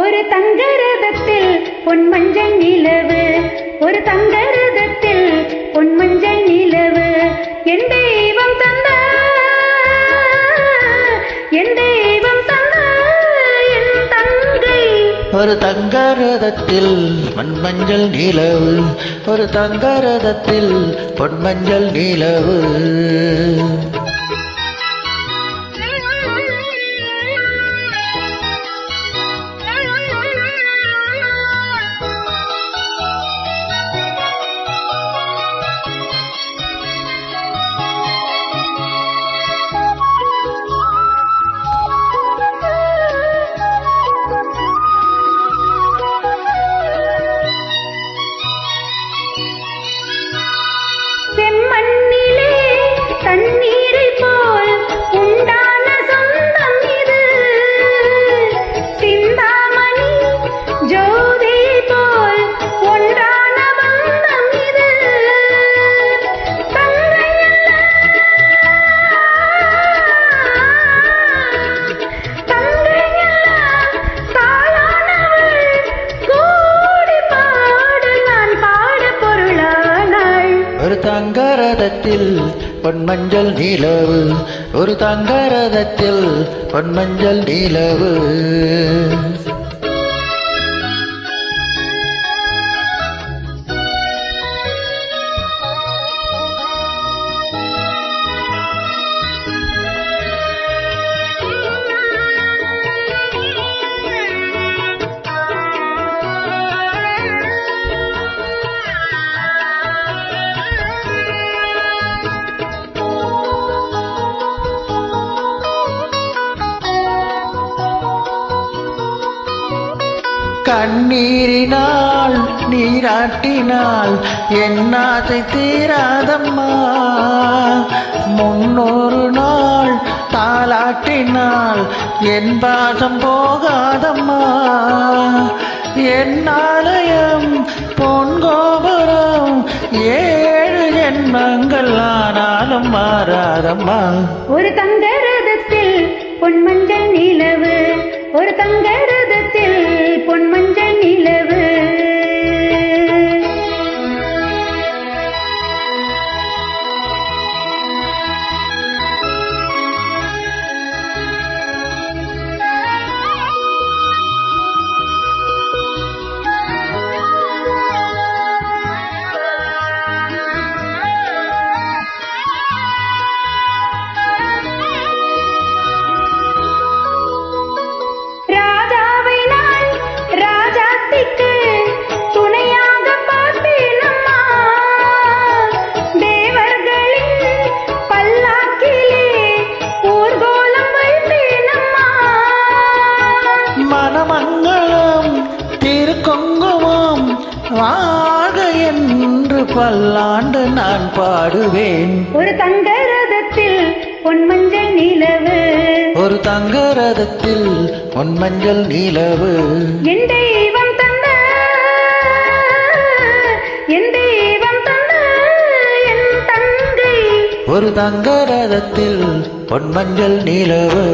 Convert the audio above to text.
ஒரு தங்கரதத்தில் பொன்மஞ்சள் நிலவு, ஒரு தங்கரதத்தில் பொன்மஞ்சள் நிலவு. என் தெய்வம் தந்த, என் தெய்வம் தந்த என் தங்கை. ஒரு தங்கரதத்தில் பொன்மஞ்சள் நிலவு, ஒரு தங்கரதத்தில் பொன்மஞ்சள் நிலவு. செம்மண்ணிலே தண்ணீரை போல் உண்டான சொந்தம் இது. சிந்தாமணி ஜோதியை போல் ஒன்றான பந்தம் இது. தங்கையல்ல தங்கையல்ல தாளானவள், கூடி பாடு நான் பாட பொருளானாள். ஒரு தங்கரதத்தில் பொன்மஞ்சள் நிலவு, ஒரு தங்கரதத்தில் பொன்மஞ்சள் நிலவு. கண்ணீரினால் நீராட்டினால் என் ஆசை தீராதம்மா. 300 நாள் தாலாட்டினால் என் பாசம் போகாதம்மா. என் ஆலயம் பொன் கோபுரம் 7 ஜென்மங்கள் ஆனாலும் மாறாதம்மா. ஒரு தங்கரதத்தில் பொன்மஞ்சள் நிலவு, ஒரு தங்கரதத்தில் பொன்மஞ்சள் நிலவு. துணையாக பார்ப்பேனம்மா, தேவர்களின் பல்லாக்கிலே ஊர்கோலம் வைப்பேனம்மா. மனமங்களம் திருக்கொங்குமம் வாழ என்று பல்லாண்டு நான் பாடுவேன். ஒரு தங்கரதத்தில் பொன்மஞ்சள் நிலவு, ஒரு தங்கரதத்தில் பொன்மஞ்சள் நிலவு. என் தெய்வம் தந்த, என் தெய்வம் தந்த என் தங்கை. ஒரு தங்கரதத்தில் பொன்மஞ்சள் நிலவு.